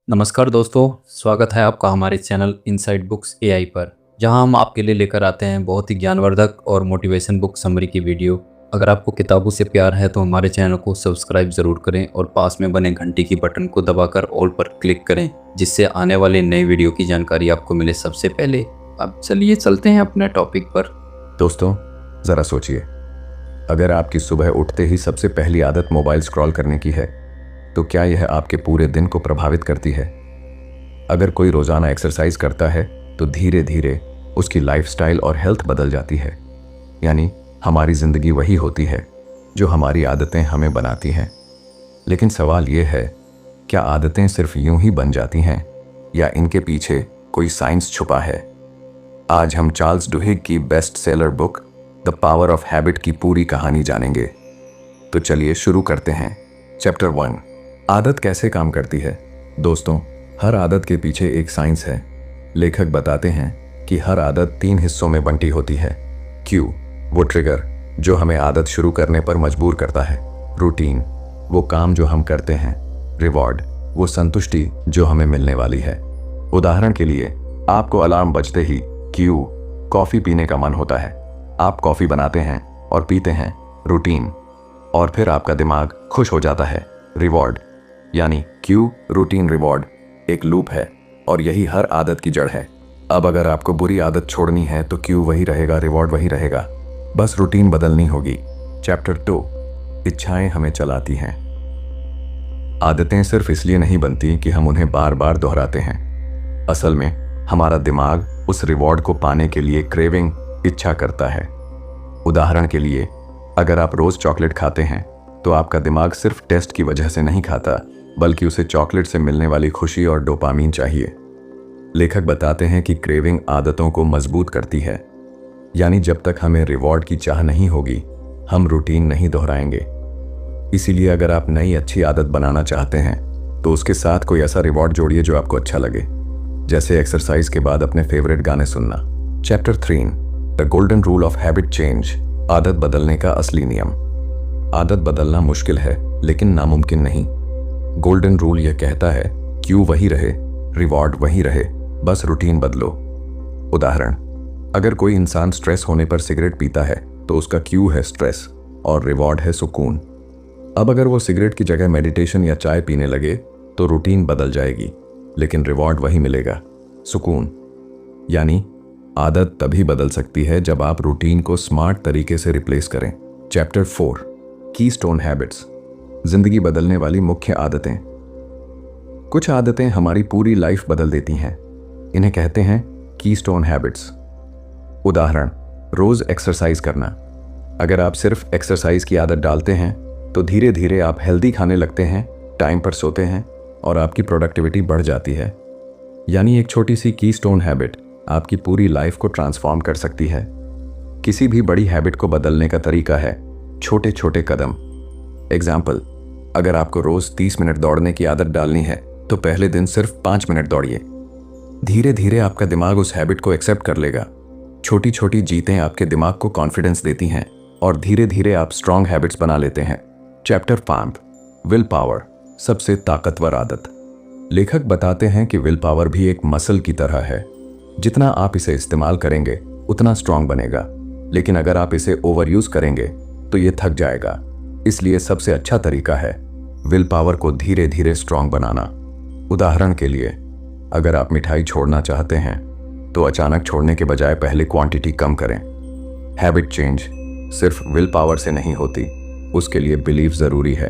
नमस्कार दोस्तों, स्वागत है आपका हमारे चैनल इनसाइड बुक्स एआई पर, जहां हम आपके लिए लेकर आते हैं बहुत ही ज्ञानवर्धक और मोटिवेशन बुक समरी की वीडियो। अगर आपको किताबों से प्यार है तो हमारे चैनल को सब्सक्राइब ज़रूर करें और पास में बने घंटी की बटन को दबाकर ऑल पर क्लिक करें, जिससे आने वाले नए वीडियो की जानकारी आपको मिले सबसे पहले। अब चलिए चलते हैं अपने टॉपिक पर। दोस्तों, ज़रा सोचिए, अगर आपकी सुबह उठते ही सबसे पहली आदत मोबाइल स्क्रॉल करने की है, तो क्या यह आपके पूरे दिन को प्रभावित करती है? अगर कोई रोज़ाना एक्सरसाइज करता है, तो धीरे धीरे उसकी लाइफस्टाइल और हेल्थ बदल जाती है। यानी हमारी ज़िंदगी वही होती है जो हमारी आदतें हमें बनाती हैं। लेकिन सवाल यह है, क्या आदतें सिर्फ यूं ही बन जाती हैं या इनके पीछे कोई साइंस छुपा है? आज हम चार्ल्स डुहिग की best seller book the power of habit की पूरी कहानी जानेंगे। तो चलिए शुरू करते हैं। चैप्टर 1, आदत कैसे काम करती है। दोस्तों, हर आदत के पीछे एक साइंस है। लेखक बताते हैं कि हर आदत 3 हिस्सों में बंटी होती है। क्यू, वो ट्रिगर जो हमें आदत शुरू करने पर मजबूर करता है। रूटीन, वो काम जो हम करते हैं। रिवॉर्ड, वो संतुष्टि जो हमें मिलने वाली है। उदाहरण के लिए, आपको अलार्म बजते ही क्यू, कॉफ़ी पीने का मन होता है। आप कॉफ़ी बनाते हैं और पीते हैं। रूटीन, और फिर आपका दिमाग खुश हो जाता है। रिवॉर्ड, यानी क्यू, रूटीन, रिवॉर्ड एक लूप है और यही हर आदत की जड़ है। अब अगर आपको बुरी आदत छोड़नी है तो क्यू वही रहेगा, रिवॉर्ड वही रहेगा, बस रूटीन बदलनी होगी। चैप्टर 2, इच्छाएं हमें चलाती हैं। आदतें सिर्फ इसलिए नहीं बनती कि हम उन्हें बार बार दोहराते हैं। असल में हमारा दिमाग उस रिवॉर्ड को पाने के लिए क्रेविंग, इच्छा करता है। उदाहरण के लिए, अगर आप रोज चॉकलेट खाते हैं तो आपका दिमाग सिर्फ टेस्ट की वजह से नहीं खाता, बल्कि उसे चॉकलेट से मिलने वाली खुशी और डोपामीन चाहिए। लेखक बताते हैं कि क्रेविंग आदतों को मजबूत करती है। यानी जब तक हमें रिवॉर्ड की चाह नहीं होगी, हम रूटीन नहीं दोहराएंगे। इसीलिए अगर आप नई अच्छी आदत बनाना चाहते हैं तो उसके साथ कोई ऐसा रिवॉर्ड जोड़िए जो आपको अच्छा लगे, जैसे एक्सरसाइज के बाद अपने फेवरेट गाने सुनना। Chapter 3, the golden rule of habit change, आदत बदलने का असली नियम। आदत बदलना मुश्किल है लेकिन नामुमकिन नहीं। गोल्डन रूल यह कहता है, क्यू वही रहे, रिवॉर्ड वही रहे, बस रूटीन बदलो। उदाहरण, अगर कोई इंसान स्ट्रेस होने पर सिगरेट पीता है तो उसका क्यू है स्ट्रेस और रिवॉर्ड है सुकून। अब अगर वो सिगरेट की जगह मेडिटेशन या चाय पीने लगे तो रूटीन बदल जाएगी, लेकिन रिवॉर्ड वही मिलेगा, सुकून। यानी आदत तभी बदल सकती है जब आप रूटीन को स्मार्ट तरीके से रिप्लेस करें। चैप्टर 4, कीस्टोन हैबिट्स, जिंदगी बदलने वाली मुख्य आदतें। कुछ आदतें हमारी पूरी लाइफ बदल देती हैं। इन्हें कहते हैं कीस्टोन हैबिट्स। उदाहरण, रोज एक्सरसाइज करना। अगर आप सिर्फ एक्सरसाइज की आदत डालते हैं तो धीरे धीरे आप हेल्दी खाने लगते हैं, टाइम पर सोते हैं और आपकी प्रोडक्टिविटी बढ़ जाती है। यानी एक छोटी सी कीस्टोन हैबिट आपकी पूरी लाइफ को ट्रांसफॉर्म कर सकती है। किसी भी बड़ी हैबिट को बदलने का तरीका है छोटे छोटे कदम। एग्जाम्पल, अगर आपको रोज 30 मिनट दौड़ने की आदत डालनी है तो पहले दिन सिर्फ 5 मिनट दौड़िए। धीरे धीरे आपका दिमाग उस हैबिट को एक्सेप्ट कर लेगा। छोटी छोटी जीतें आपके दिमाग को कॉन्फिडेंस देती हैं और धीरे धीरे आप स्ट्रॉन्ग हैबिट्स बना लेते हैं। चैप्टर 5, विल पावर, सबसे ताकतवर आदत। लेखक बताते हैं कि विल पावर भी एक मसल की तरह है। जितना आप इसे इस्तेमाल करेंगे उतना स्ट्रॉन्ग बनेगा, लेकिन अगर आप इसे ओवर यूज करेंगे तो ये थक जाएगा। इसलिए सबसे अच्छा तरीका है विल पावर को धीरे धीरे स्ट्रॉन्ग बनाना। उदाहरण के लिए, अगर आप मिठाई छोड़ना चाहते हैं तो अचानक छोड़ने के बजाय पहले क्वांटिटी कम करें। हैबिट चेंज सिर्फ विल पावर से नहीं होती, उसके लिए बिलीफ ज़रूरी है।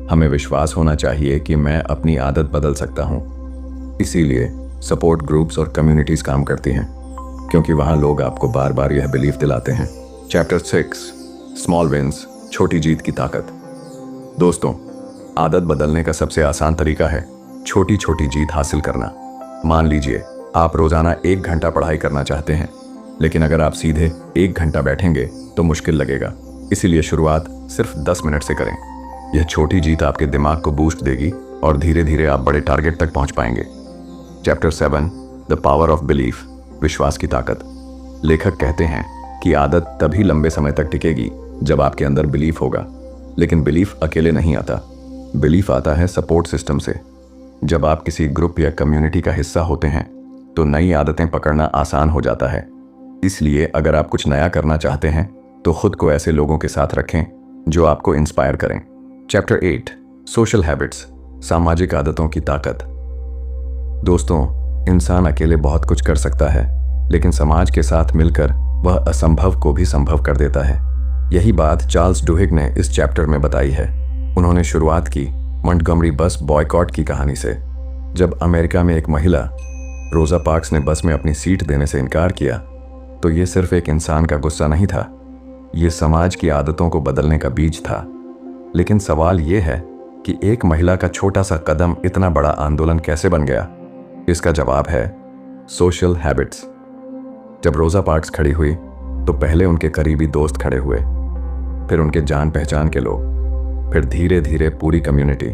हमें विश्वास होना चाहिए कि मैं अपनी आदत बदल सकता हूँ। इसीलिए सपोर्ट ग्रुप्स और कम्युनिटीज़ काम करती हैं, क्योंकि वहाँ लोग आपको बार बार यह बिलीफ दिलाते हैं। चैप्टर 6, स्मॉल विंस, छोटी जीत की ताकत। दोस्तों, आदत बदलने का सबसे आसान तरीका है छोटी छोटी जीत हासिल करना। मान लीजिए आप रोजाना 1 घंटा पढ़ाई करना चाहते हैं, लेकिन अगर आप सीधे 1 घंटा बैठेंगे तो मुश्किल लगेगा। इसीलिए शुरुआत सिर्फ 10 मिनट से करें। यह छोटी जीत आपके दिमाग को बूस्ट देगी और धीरे धीरे आप बड़े टारगेट तक पहुंच पाएंगे। Chapter 7, the power of belief, विश्वास की ताकत। लेखक कहते हैं कि आदत तभी लंबे समय तक टिकेगी जब आपके अंदर बिलीफ होगा। लेकिन बिलीफ अकेले नहीं आता, बिलीफ आता है सपोर्ट सिस्टम से। जब आप किसी ग्रुप या कम्युनिटी का हिस्सा होते हैं तो नई आदतें पकड़ना आसान हो जाता है। इसलिए अगर आप कुछ नया करना चाहते हैं तो खुद को ऐसे लोगों के साथ रखें जो आपको इंस्पायर करें। चैप्टर 8 सोशल हैबिट्स, सामाजिक आदतों की ताकत। दोस्तों, इंसान अकेले बहुत कुछ कर सकता है, लेकिन समाज के साथ मिलकर वह असंभव को भी संभव कर देता है। यही बात चार्ल्स डुहिग ने इस चैप्टर में बताई है। उन्होंने शुरुआत की मंटगमरी बस बॉयकॉट की कहानी से। जब अमेरिका में एक महिला रोजा पार्क्स ने बस में अपनी सीट देने से इनकार किया तो ये सिर्फ एक इंसान का गुस्सा नहीं था, ये समाज की आदतों को बदलने का बीज था। लेकिन सवाल ये है कि एक महिला का छोटा सा कदम इतना बड़ा आंदोलन कैसे बन गया? इसका जवाब है सोशल हैबिट्स। जब रोजा पार्क्स खड़ी हुई तो पहले उनके करीबी दोस्त खड़े हुए, फिर उनके जान पहचान के लोग, फिर धीरे धीरे पूरी कम्युनिटी।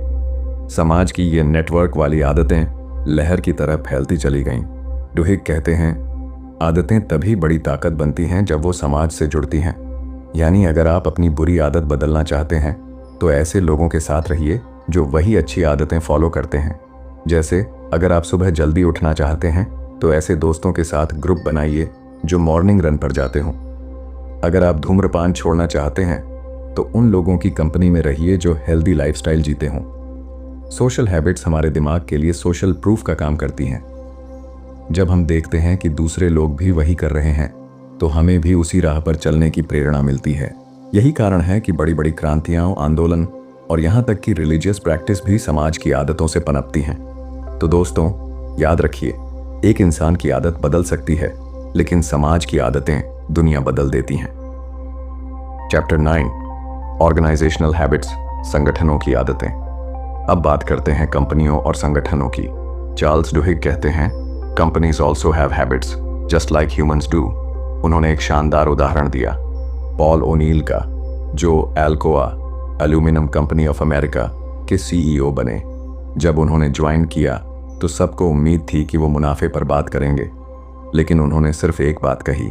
समाज की ये नेटवर्क वाली आदतें लहर की तरह फैलती चली गईं। डुहिग कहते हैं, आदतें तभी बड़ी ताकत बनती हैं जब वो समाज से जुड़ती हैं। यानी अगर आप अपनी बुरी आदत बदलना चाहते हैं तो ऐसे लोगों के साथ रहिए जो वही अच्छी आदतें फॉलो करते हैं। जैसे अगर आप सुबह जल्दी उठना चाहते हैं तो ऐसे दोस्तों के साथ ग्रुप बनाइए जो मॉर्निंग रन पर जाते हों। अगर आप धूम्रपान छोड़ना चाहते हैं तो उन लोगों की कंपनी में रहिए जो हेल्दी लाइफस्टाइल जीते हों। सोशल हैबिट्स हमारे दिमाग के लिए सोशल प्रूफ का काम करती हैं। जब हम देखते हैं कि दूसरे लोग भी वही कर रहे हैं तो हमें भी उसी राह पर चलने की प्रेरणा मिलती है। यही कारण है कि बड़ी बड़ी क्रांतियां, आंदोलन और यहाँ तक कि रिलीजियस प्रैक्टिस भी समाज की आदतों से पनपती हैं। तो दोस्तों, याद रखिए, एक इंसान की आदत बदल सकती है, लेकिन समाज की आदतें दुनिया बदल देती हैं। चैप्टर 9 ऑर्गेनाइजेशनल हैबिट्स, संगठनों की आदतें। अब बात करते हैं कंपनियों और संगठनों की। चार्ल्स डुहिग कहते हैं, companies also have habits just like humans do. उन्होंने एक शानदार उदाहरण दिया पॉल ओनील का, जो Alcoa aluminium company of America के CEO बने। जब उन्होंने ज्वाइन किया तो सबको उम्मीद थी कि वो मुनाफे पर बात करेंगे, लेकिन उन्होंने सिर्फ एक बात कही,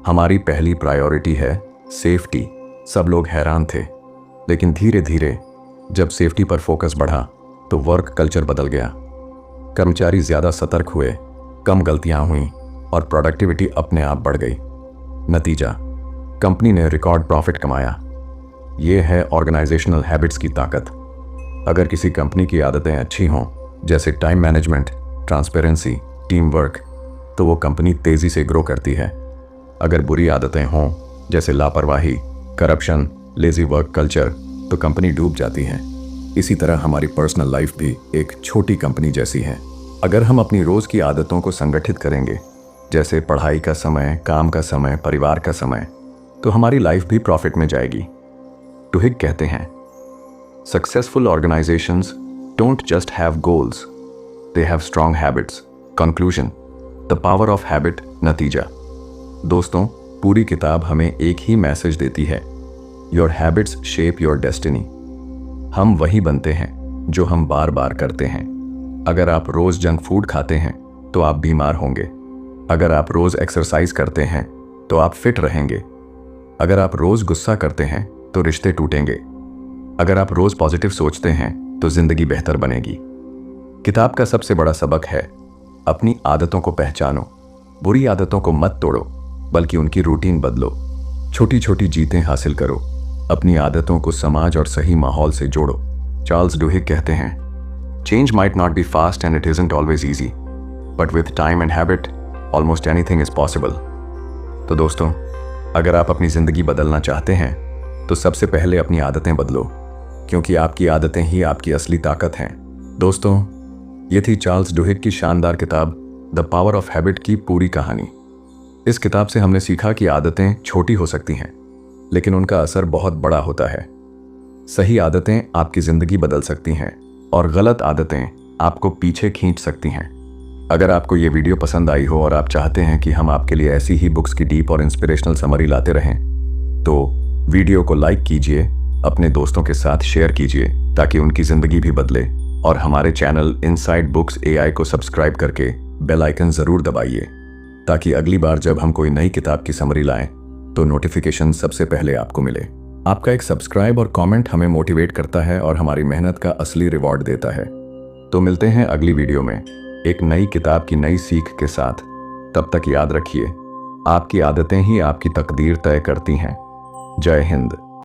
हमारी पहली प्रायोरिटी है सेफ्टी। सब लोग हैरान थे, लेकिन धीरे धीरे जब सेफ्टी पर फोकस बढ़ा तो वर्क कल्चर बदल गया। कर्मचारी ज़्यादा सतर्क हुए, कम गलतियां हुईं और प्रोडक्टिविटी अपने आप बढ़ गई। नतीजा, कंपनी ने रिकॉर्ड प्रॉफिट कमाया। ये है ऑर्गेनाइजेशनल हैबिट्स की ताकत। अगर किसी कंपनी की आदतें अच्छी हों, जैसे time management, transparency, team work, तो वो कंपनी तेज़ी से ग्रो करती है। अगर बुरी आदतें हों, जैसे लापरवाही, करप्शन, लेजी वर्क कल्चर, तो कंपनी डूब जाती है। इसी तरह हमारी पर्सनल लाइफ भी एक छोटी कंपनी जैसी है। अगर हम अपनी रोज़ की आदतों को संगठित करेंगे, जैसे पढ़ाई का समय, काम का समय, परिवार का समय, तो हमारी लाइफ भी प्रॉफिट में जाएगी। डुहिग कहते हैं, successful organisations don't just have goals, they have strong habits. Conclusion, the power of habit. नतीजा, दोस्तों, पूरी किताब हमें एक ही मैसेज देती है, your habits shape your destiny. हम वही बनते हैं जो हम बार बार करते हैं। अगर आप रोज जंक फूड खाते हैं तो आप बीमार होंगे। अगर आप रोज एक्सरसाइज करते हैं तो आप फिट रहेंगे। अगर आप रोज गुस्सा करते हैं तो रिश्ते टूटेंगे। अगर आप रोज पॉजिटिव सोचते हैं तो जिंदगी बेहतर बनेगी। किताब का सबसे बड़ा सबक है, अपनी आदतों को पहचानो। बुरी आदतों को मत तोड़ो, बल्कि उनकी रूटीन बदलो। छोटी छोटी जीतें हासिल करो। अपनी आदतों को समाज और सही माहौल से जोड़ो। चार्ल्स डुहिग कहते हैं, change might not be fast and it isn't always easy, but with time and habit almost anything is possible. तो दोस्तों, अगर आप अपनी ज़िंदगी बदलना चाहते हैं तो सबसे पहले अपनी आदतें बदलो, क्योंकि आपकी आदतें ही आपकी असली ताकत हैं। दोस्तों, ये थी चार्ल्स डुहिग की शानदार किताब द पावर ऑफ हैबिट की पूरी कहानी। इस किताब से हमने सीखा कि आदतें छोटी हो सकती हैं, लेकिन उनका असर बहुत बड़ा होता है। सही आदतें आपकी ज़िंदगी बदल सकती हैं और गलत आदतें आपको पीछे खींच सकती हैं। अगर आपको ये वीडियो पसंद आई हो और आप चाहते हैं कि हम आपके लिए ऐसी ही बुक्स की डीप और इंस्पिरेशनल समरी लाते रहें, तो वीडियो को लाइक कीजिए, अपने दोस्तों के साथ शेयर कीजिए ताकि उनकी ज़िंदगी भी बदले, और हमारे चैनल इनसाइड बुक्स AI को सब्सक्राइब करके बेल आइकन ज़रूर दबाइए ताकि अगली बार जब हम कोई नई किताब की समरी लाएं तो नोटिफिकेशन सबसे पहले आपको मिले। आपका एक सब्सक्राइब और कमेंट हमें मोटिवेट करता है और हमारी मेहनत का असली रिवॉर्ड देता है। तो मिलते हैं अगली वीडियो में एक नई किताब की नई सीख के साथ। तब तक याद रखिए, आपकी आदतें ही आपकी तकदीर तय करती हैं। जय हिंद।